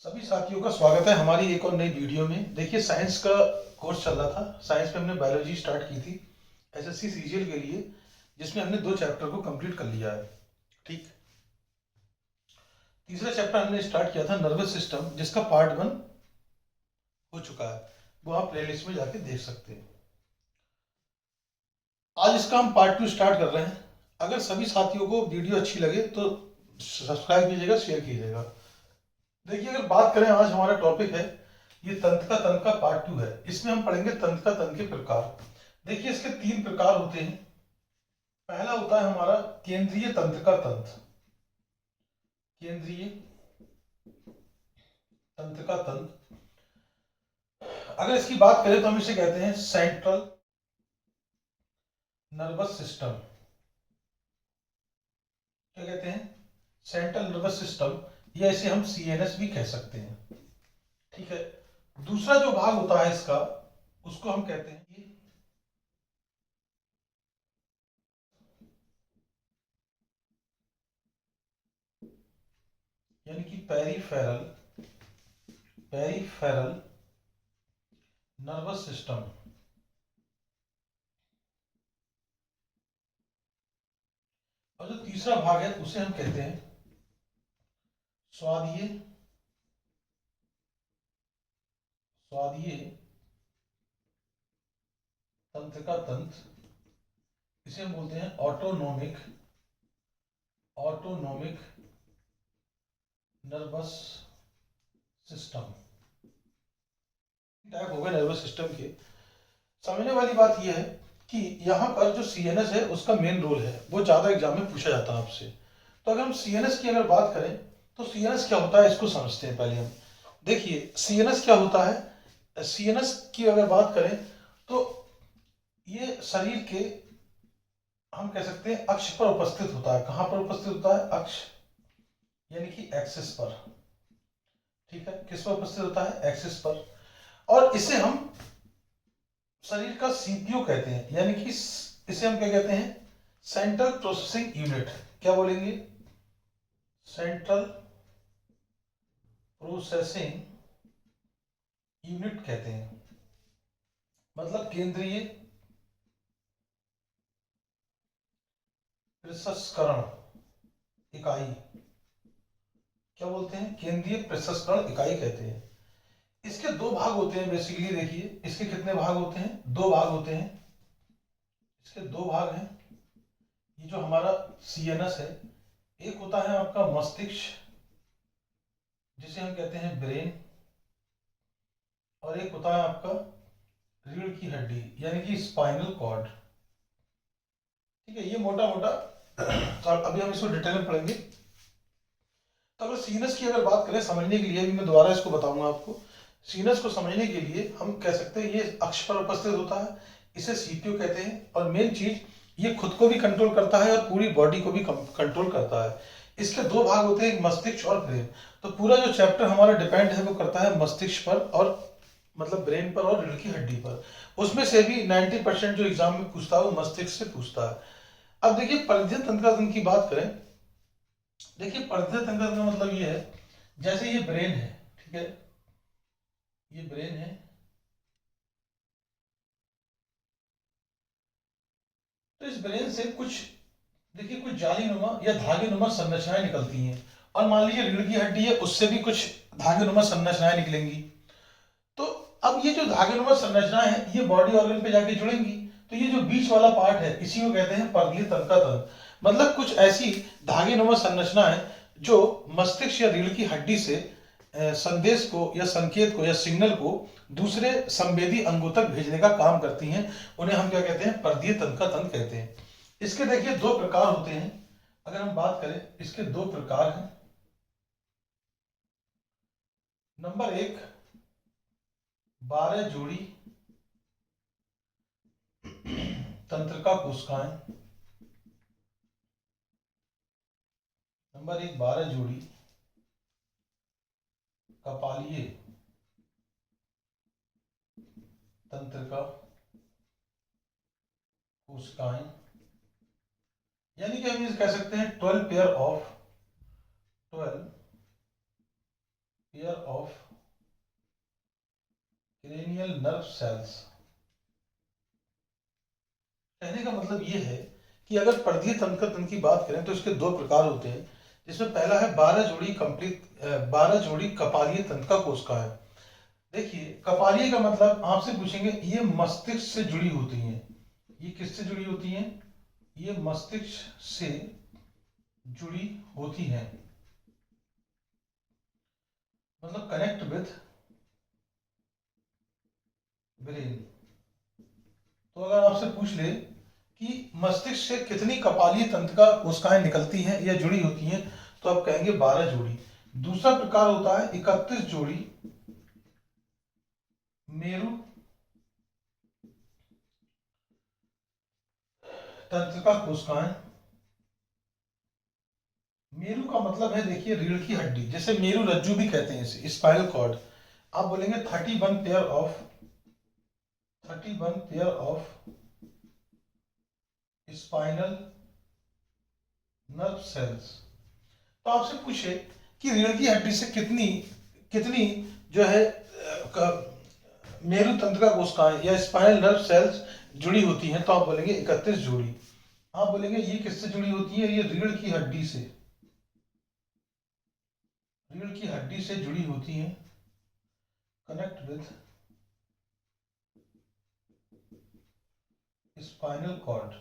सभी साथियों का स्वागत है हमारी एक और नई वीडियो में। देखिए, साइंस का कोर्स चल रहा था। साइंस में हमने बायोलॉजी स्टार्ट की थी एसएससी सीजीएल के लिए, जिसमें हमने 2 चैप्टर को कंप्लीट कर लिया है। ठीक। तीसरा चैप्टर हमने स्टार्ट किया था नर्वस सिस्टम, जिसका पार्ट 1 हो चुका है। वो आप प्लेलिस्ट में जाके देख सकते हैं। आज इसका हम पार्ट 2 स्टार्ट कर रहे हैं। अगर सभी साथियों को वीडियो अच्छी लगे तो सब्सक्राइब कीजिएगा, शेयर कीजिएगा। देखिए, अगर बात करें, आज हमारा टॉपिक है ये तंत्र का पार्ट 2 है। इसमें हम पढ़ेंगे तंत्र के प्रकार। देखिए, इसके 3 प्रकार होते हैं। पहला होता है हमारा केंद्रीय तंत्र का तंत्र। केंद्रीय तंत्र का तंत्र, अगर इसकी बात करें तो हम इसे कहते हैं सेंट्रल नर्वस सिस्टम। क्या कहते हैं? सेंट्रल नर्वस सिस्टम, या इसे हम सीएनएस भी कह सकते हैं। ठीक है। दूसरा जो भाग होता है इसका, उसको हम कहते हैं यानी कि पेरीफेरल पेरीफेरल नर्वस सिस्टम। और जो तीसरा भाग है उसे हम कहते हैं स्वादीय स्वादीय तंत्र का तंत्र। इसे हम बोलते हैं autonomic autonomic nervous system. Type हो गए नर्वस सिस्टम के। समझने वाली बात यह है कि यहाँ पर जो सीएनएस है उसका मेन रोल है, वो ज्यादा एग्जाम में पूछा जाता है आपसे। तो अगर हम सीएनएस की अगर बात करें तो सीएनएस क्या होता है इसको समझते हैं पहले हम। देखिए, सीएनएस क्या होता है। सीएनएस की अगर बात करें तो ये शरीर के, हम कह सकते हैं, अक्ष पर उपस्थित होता है। कहां पर उपस्थित होता है? अक्ष, यानी कि एक्सिस पर। ठीक है। किस पर उपस्थित होता है? एक्सिस पर। और इसे हम शरीर का सीपीयू कहते हैं, यानी कि इसे हम क्या कहते हैं? Central processing unit. क्या बोलेंगे? सेंट्रल प्रोसेसिंग यूनिट कहते हैं। मतलब केंद्रीय प्रसंस्करण इकाई। क्या बोलते हैं? केंद्रीय प्रसंस्करण इकाई कहते हैं। इसके 2 भाग होते हैं बेसिकली। देखिए, इसके कितने भाग होते हैं? 2 भाग होते हैं। इसके 2 भाग हैं। ये जो हमारा सीएनएस है, एक होता है आपका मस्तिष्क, जिसे हम कहते हैं ब्रेन, और एक होता है आपका रीढ़ की हड्डी, यानी कि स्पाइनल कॉर्ड। ठीक है। ये मोटा मोटा तो अभी हम इसको डिटेल में पढ़ेंगे। तो अगर सीनस की अगर बात करें समझने के लिए, भी मैं दोबारा इसको बताऊंगा आपको। सीनस को समझने के लिए हम कह सकते हैं ये अक्ष पर उपस्थित होता है, इसे सीपीयू कहते हैं। और मेन चीज, ये खुद को भी कंट्रोल करता है और पूरी बॉडी को भी कंट्रोल करता है। इसके 2 भाग होते हैं, एक मस्तिष्क और ब्रेन। तो पूरा जो चैप्टर हमारा डिपेंड है वो करता है मस्तिष्क पर, और मतलब ब्रेन पर और रीढ़ की हड्डी पर। उसमें से भी 90% जो एग्जाम में पूछता है वो मस्तिष्क से पूछता है। अब देखिए, परिधीय तंत्र की बात करें। देखिए, परिधीय तंत्र का मतलब ये है, जैसे ये ब्रेन है, ठीक है, ये ब्रेन है। तो इस ब्रेन से कुछ, देखिए, कुछ जाली नुमा या धागे नुमा संरचनाएं निकलती हैं। और मान लीजिए रीढ़ की हड्डी है, उससे भी कुछ धागे नुमा संरचनाएं निकलेंगी। तो अब ये जो धागे नुमा संरचनाएं हैं ये बॉडी ऑर्गन पे जाके जुड़ेंगी। तो ये जो बीच वाला पार्ट है इसी को कहते हैं परिधीय तंत्र का तंत्र। मतलब कुछ ऐसी धागे नुमा संरचनाएं जो मस्तिष्क या रीढ़ की हड्डी से संदेश को या संकेत को या सिग्नल को दूसरे संवेदी अंगों तक भेजने का काम करती हैं। उन्हें हम क्या कहते हैं? परिधीय तंत्र का तंत्र कहते हैं। इसके देखिए 2 प्रकार होते हैं। अगर हम बात करें, इसके 2 प्रकार हैं। नंबर 1, 12 जोड़ी तंत्रिका कोशिकाएं। नंबर 1, 12 जोड़ी कपालीय तंत्रिका कोशिकाएं, यानी कि हम ये कह सकते हैं 12 pair of 12 pair of cranial nerve cells. कहने का मतलब ये है कि अगर परिधीय तंत्र की बात करें तो इसके दो प्रकार होते हैं, जिसमें पहला है 12 जोड़ी कपालीय तंत्र का कोशिकाएं। देखिए कपालीय का मतलब आपसे पूछेंगे, ये मस्तिष्क से जुड़ी होती हैं। ये किससे जुड़ी होती हैं? ये मस्तिष्क से जुड़ी होती हैं, मतलब कनेक्ट विथ ब्रेन। तो अगर आपसे पूछ ले कि मस्तिष्क से कितनी कपालीय तंत्र का कोशिकाएं निकलती हैं या जुड़ी होती हैं, तो आप कहेंगे 12 जोड़ी। दूसरा प्रकार होता है 31 जोड़ी मेरु तंत्र का कोशिकाएं। मेरु का मतलब है, देखिए, रीढ़ की हड्डी, जैसे मेरु रज्जु भी कहते हैं इसे, स्पाइनल कॉर्ड। आप बोलेंगे 31 pair of spinal nerve cells. तो आपसे पूछे कि रीढ़ की हड्डी से कितनी कितनी जो है मेरु तंत्र का कोशिकाएं या स्पाइनल नर्व सेल्स जुड़ी होती हैं, तो आप बोलेंगे 31 जोड़ी। आप बोलेंगे ये किससे जुड़ी होती है? ये रीढ़ की हड्डी से, रीढ़ की हड्डी से जुड़ी होती हैं, कनेक्ट विथ स्पाइनल कॉर्ड।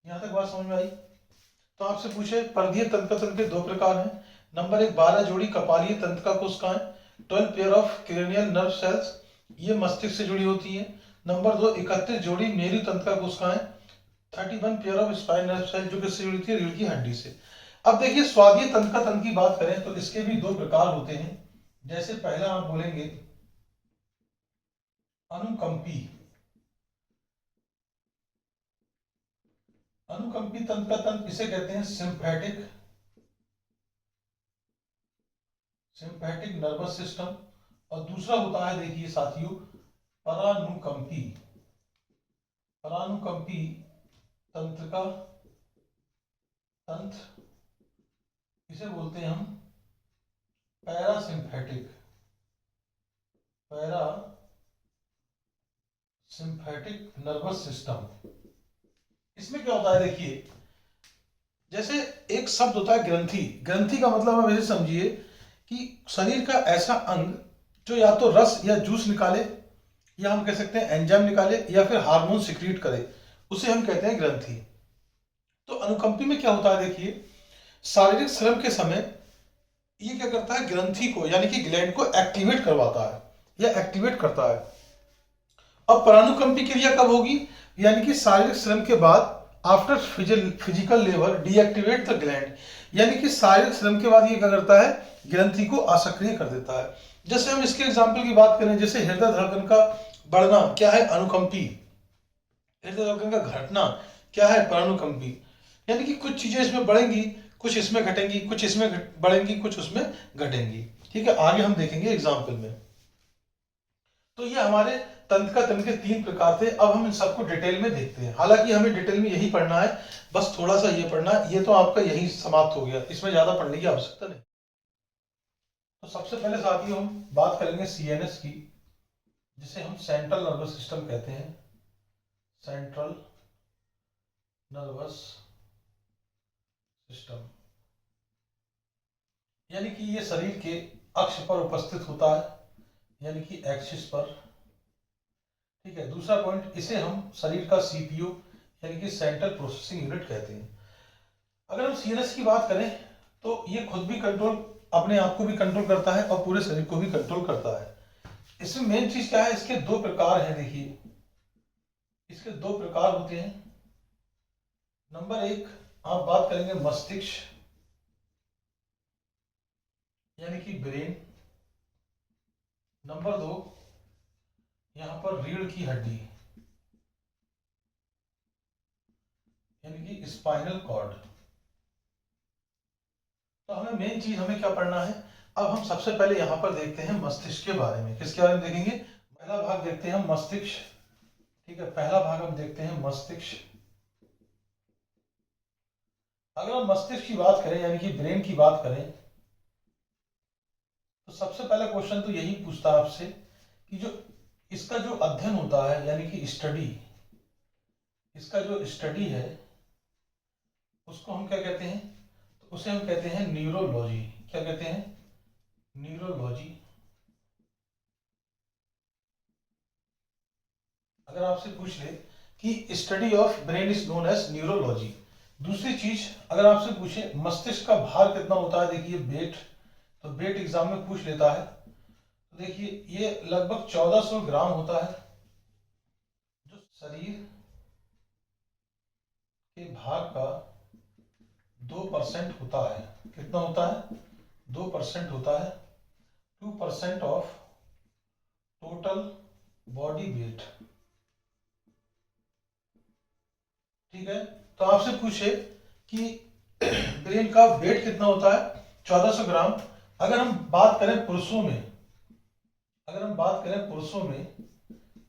यहां तक बात समझ में आई? तो आपसे पूछे परिधीय तंत्र के दो प्रकार हैं। नंबर एक 12 जोड़ी कपालीय तंत्र का कोशिकाएं, 12 pair of cranial nerve cells, ये मस्तिष्क से जुड़ी होती है। नंबर दो 31 जोड़ी मेरु तंत्र का कोशिकाएं, 31 pair of spine nerve cell, जो किससे जुड़ी थी? रीढ़ की हड्डी से। अब देखिए स्वादीय तंत्र की बात करें तो इसके भी दो प्रकार होते हैं। जैसे पहला आप बोलेंगे अनुकंपी। अनुकंपी तंत्र इसे कहते हैं सिंपैथिक नर्वस सिस्टम। और दूसरा होता है, देखिए साथियों, परानुकंपी। परानुकंपी तंत्र का तंत्र इसे बोलते हैं हम पैरासिम्पैथिक नर्वस सिस्टम। इसमें क्या होता है, देखिए, जैसे एक शब्द होता है ग्रंथि। ग्रंथि का मतलब आप ऐसे समझिए कि शरीर का ऐसा अंग जो या तो रस या जूस निकाले, या हम कह सकते हैं एंजाइम निकाले, या फिर हार्मोन सिक्रीट करे, उसे हम कहते हैं ग्रंथि। तो अनुकंपी में क्या होता है, देखिए, शारीरिक श्रम के समय ये क्या करता है, ग्रंथि को यानी कि ग्लैंड को एक्टिवेट करवाता है या एक्टिवेट करता है। अब परानुकंपी क्रिया कब होगी? यानी कि शारीरिक श्रम के बाद, after physical labour deactivate the gland, यानी कि शारीरिक श्रम के बाद ये क्या करता है, ग्रंथि को असक्रिय कर देता है। जैसे हम इसके एग्जाम्पल की बात करें, जैसे हृदय धड़कन का बढ़ना क्या है? अनुकंपी। हृदय धड़कन का घटना क्या है? परानुकंपी। यानी कि कुछ चीजें इसमें बढ़ेंगी, कुछ इसमें घटेंगी, कुछ इसमें बढ़ेंगी, कुछ उसमें घटेंगी। ठीक है, आगे हम देखेंगे एग्जाम्पल में। तो ये हमारे तंत्र के 3 प्रकार थे। अब हम इन सबको डिटेल में देखते हैं। हालांकि हमें डिटेल में यही पढ़ना है, बस थोड़ा सा ये पढ़ना, ये तो आपका यही समाप्त हो गया, इसमें ज्यादा पढ़ने की आवश्यकता नहीं। तो सबसे पहले साथियों हम बात करेंगे सीएनएस की, जिसे हम सेंट्रल नर्वस सिस्टम कहते हैं। सेंट्रल नर्वस सिस्टम यानी कि ये शरीर के अक्ष पर उपस्थित होता है, यानी कि एक्सिस पर। ठीक है, दूसरा पॉइंट, इसे हम शरीर का सीपीयू यानी कि सेंट्रल प्रोसेसिंग यूनिट कहते हैं। अगर हम सीएनएस की बात करें तो ये खुद भी कंट्रोल, अपने आप को भी कंट्रोल करता है और पूरे शरीर को भी कंट्रोल करता है। इसमें मेन चीज क्या है, इसके 2 प्रकार हैं। देखिए, इसके 2 प्रकार होते हैं। नंबर 1 आप बात करेंगे मस्तिष्क यानी कि ब्रेन। नंबर 2 यहां पर रीढ़ की हड्डी यानी कि स्पाइनल कॉर्ड। तो हमें मेन चीज हमें क्या पढ़ना है, अब हम सबसे पहले यहां पर देखते हैं मस्तिष्क के बारे में। किसके बारे में देखेंगे? पहला भाग देखते हैं मस्तिष्क। ठीक है, पहला भाग हम देखते हैं मस्तिष्क। अगर हम मस्तिष्क की बात करें यानी कि ब्रेन की बात करें, सबसे पहला क्वेश्चन तो यही पूछता है आपसे कि जो इसका जो अध्ययन होता है यानी कि स्टडी, इसका जो स्टडी है उसको हम क्या कहते हैं, तो उसे हम कहते हैं न्यूरोलॉजी। क्या कहते हैं? न्यूरोलॉजी। अगर आपसे पूछ ले कि study of brain is known as neurology. दूसरी चीज अगर आपसे पूछे मस्तिष्क का भार कितना होता है, देखिए वेट, तो वेट एग्जाम में पूछ लेता है। तो देखिए ये लगभग 1400 ग्राम होता है। जो शरीर के भार का 2% होता है, कितना होता है? 2% होता है। 2% ऑफ टोटल बॉडी वेट। ठीक है, तो आपसे पूछे कि ब्रेन का वेट कितना होता है, 1400 ग्राम। अगर हम बात करें पुरुषों में, अगर हम बात करें पुरुषों में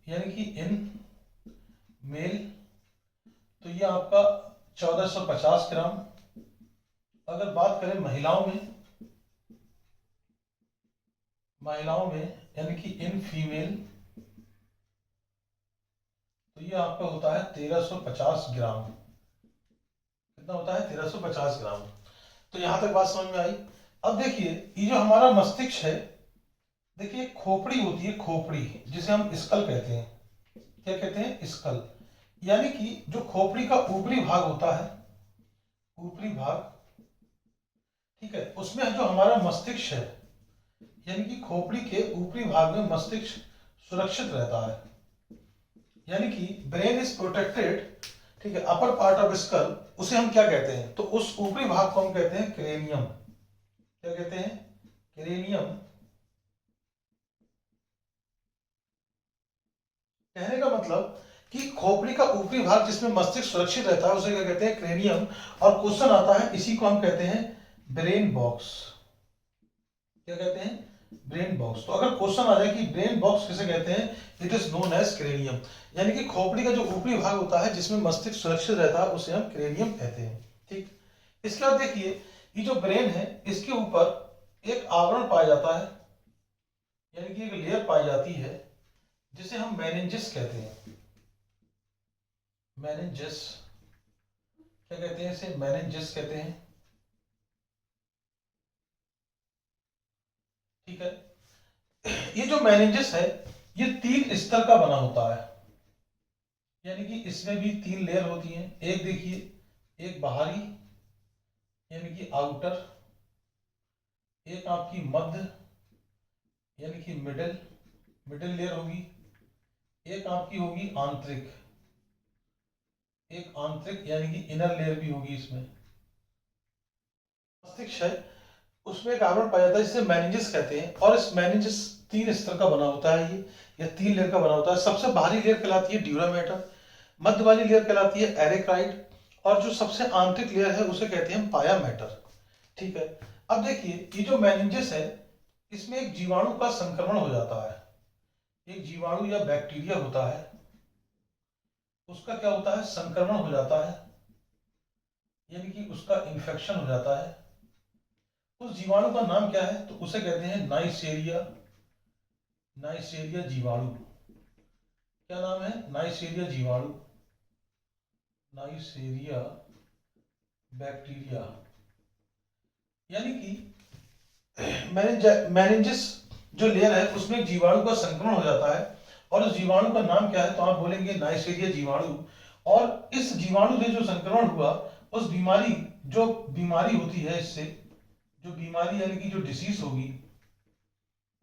यानी कि इन मेल, तो ये आपका 1450 ग्राम। अगर बात करें महिलाओं में, महिलाओं में यानी कि इन फीमेल, तो ये आपका होता है 1350 ग्राम। कितना होता है? 1350 ग्राम। तो यहां तक बात समझ में आई। अब देखिए ये जो हमारा मस्तिष्क है, देखिए खोपड़ी होती है, खोपड़ी जिसे हम स्कल कहते हैं। क्या कहते हैं? स्कल। यानी कि जो खोपड़ी का ऊपरी भाग होता है, ऊपरी भाग, ठीक है, उसमें जो हमारा मस्तिष्क है यानी कि खोपड़ी के ऊपरी भाग में मस्तिष्क सुरक्षित रहता है। यानी कि ब्रेन इज प्रोटेक्टेड, ठीक है, अपर पार्ट ऑफ स्कल, उसे हम क्या कहते हैं? तो उस ऊपरी भाग को हम कहते हैं क्रेनियम। क्या कहते हैं? क्रेनियम। कहने का मतलब कि खोपड़ी का ऊपरी भाग जिसमें मस्तिष्क सुरक्षित रहता है उसे क्या कहते हैं? क्रेनियम। और क्वेश्चन आता है, इसी को हम कहते हैं ब्रेन बॉक्स। क्या कहते हैं? Brain box. तो अगर क्वेश्चन आ जाए कि ब्रेन बॉक्स किसे कहते हैं, it is known as cranium. यानी कि खोपड़ी का जो ऊपरी भाग होता है जिसमें मस्तिष्क सुरक्षित रहता है उसे हम क्रेनियम कहते हैं। ठीक, इसके बाद देखिए ये जो ब्रेन है इसके ऊपर एक आवरण पाया जाता है, यानी कि एक लेयर पाई जाती है जिसे हम मेनिंजेस कहते हैं। मेनिंजेस। क्या कहते हैं इसे? मेनिंजेस कहते हैं। ठीक है, ये जो मेनिंजेस है ये 3 स्तर का बना होता है, यानी कि इसमें भी 3 लेयर होती हैं। एक देखिए, एक बाहरी यानी कि आउटर, एक आपकी मध्य यानी कि मिडिल, मिडिल लेयर होगी, एक आपकी होगी आंतरिक, एक आंतरिक यानी कि इनर लेयर भी होगी इसमें। मस्तिष्क है उसमें एक आवरण पाया जाता है जिसे मेनिंजेस कहते हैं, और इस मेनिंजेस 3 स्तर का बना होता है, ये 3 लेयर का बना होता है। सबसे बाहरी लेयर कहलाती है ड्यूरा मैटर, मध्य वाली लेयर कहलाती है एरेक्राइड, और जो सबसे आंतरिक लेयर है उसे कहते हैं पाया मैटर। ठीक है, अब देखिए ये जो मेनिंजेस है इसमें एक जीवाणु का संक्रमण हो जाता है, एक जीवाणु या बैक्टीरिया होता है, उसका क्या होता है? संक्रमण हो जाता है, यानी कि उसका इन्फेक्शन हो जाता है। उस जीवाणु का नाम क्या है? तो उसे कहते हैं नाइसेरिया, नाइसेरिया जीवाणु। क्या नाम है? नाइसेरिया जीवाणु, नाइसेरिया बैक्टीरिया। यानी कि मेनिंजेस जो लेयर है उसमें एक जीवाणु का संक्रमण हो जाता है, और उस जीवाणु का नाम क्या है? तो आप बोलेंगे नाइसेरिया जीवाणु। और इस जीवाणु से जो संक्रमण हुआ, उस बीमारी, जो बीमारी होती है इससे, जो बीमारी यानी कि जो डिसीज होगी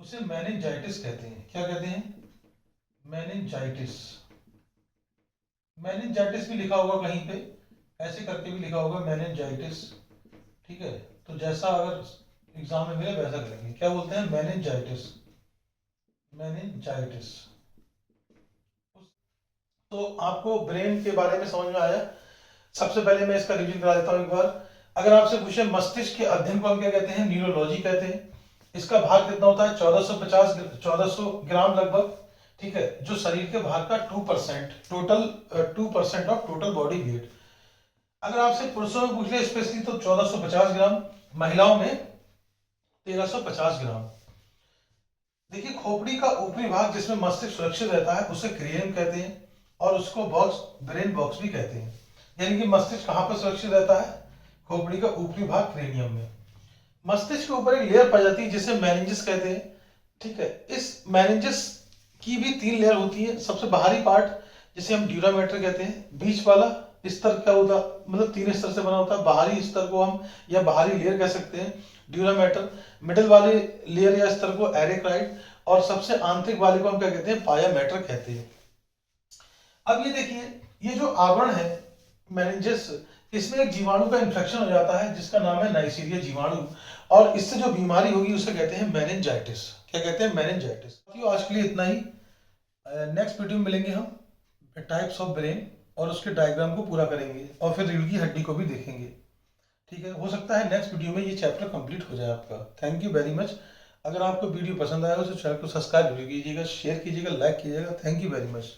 उसे मेनिंजाइटिस कहते हैं। क्या कहते हैं? मेनिंजाइटिस। मेनिंजाइटिस भी लिखा होगा कहीं पे, ऐसे करके भी लिखा होगा मेनिंजाइटिस। ठीक है, तो जैसा अगर एग्जाम में मिले वैसा करेंगे। क्या बोलते हैं? Meningitis, meningitis. तो आपको ब्रेन के बारे में समझ में आया। सबसे पहले मैं इसका रिवीजन करा देता हूं एक बार। अगर आपसे पूछे मस्तिष्क के अध्ययन को हम क्या कहते हैं? न्यूरोलॉजी कहते हैं। इसका भार कितना होता है? 1450 ग्राम लगभग। ठीक है, जो शरीर के भार का 2%, total 2% of total body weight. अगर आपसे पुरुषों में पूछ ले स्पेशली तो 1450 ग्राम, महिलाओं में 1350 ग्राम। देखिए, खोपड़ी का ऊपरी भाग जिसमें मस्तिष्क सुरक्षित रहता है उसे क्रेनियम कहते हैं, और उसको बॉक्स, ब्रेन बॉक्स भी कहते हैं। यानी कि मस्तिष्क कहाँ पर सुरक्षित रहता है? खोपड़ी का ऊपरी भाग क्रेनियम में। मस्तिष्क के ऊपर एक लेयर पाई जाती है जिसे मेनिंजेस कहते हैं। ठीक है, इस मेनिंजेस की भी 3 लेयर होती है। सबसे बाहरी पार्ट जिसे हम ड्यूरा मैटर कहते हैं, बीच वाला स्तर क्या होता, मतलब 3 स्तर से बना होता है। बाहरी स्तर को हम या बाहरी लेयर कह सकते हैं ड्यूरा मैटर, मिडिल वाले लेयर या स्तर को एरेक्राइड, और सबसे आंतरिक वाले को हम क्या कहते हैं? पाया मैटर कहते हैं। अब ये देखिए, ये जो आवरण है मेनिंजेस, इसमें एक जीवाणु का इन्फेक्शन हो जाता है जिसका नाम है नाइसीरिया जीवाणु, और इससे जो बीमारी होगी उसे कहते हैं मेनिंजाइटिस। क्या कहते हैं? मेनिंजाइटिस। आज के लिए इतना ही। नेक्स्ट वीडियो में मिलेंगे हम टाइप्स ऑफ ब्रेन, और उसके डायग्राम को पूरा करेंगे, और फिर रीढ़ की हड्डी को भी देखेंगे। ठीक है, हो सकता है नेक्स्ट वीडियो में ये चैप्टर कंप्लीट हो जाए आपका। Thank you very much. अगर आपको वीडियो पसंद आया हो तो चैनल को सब्सक्राइब जरूर कीजिएगा, शेयर कीजिएगा, लाइक कीजिएगा। Thank you very much.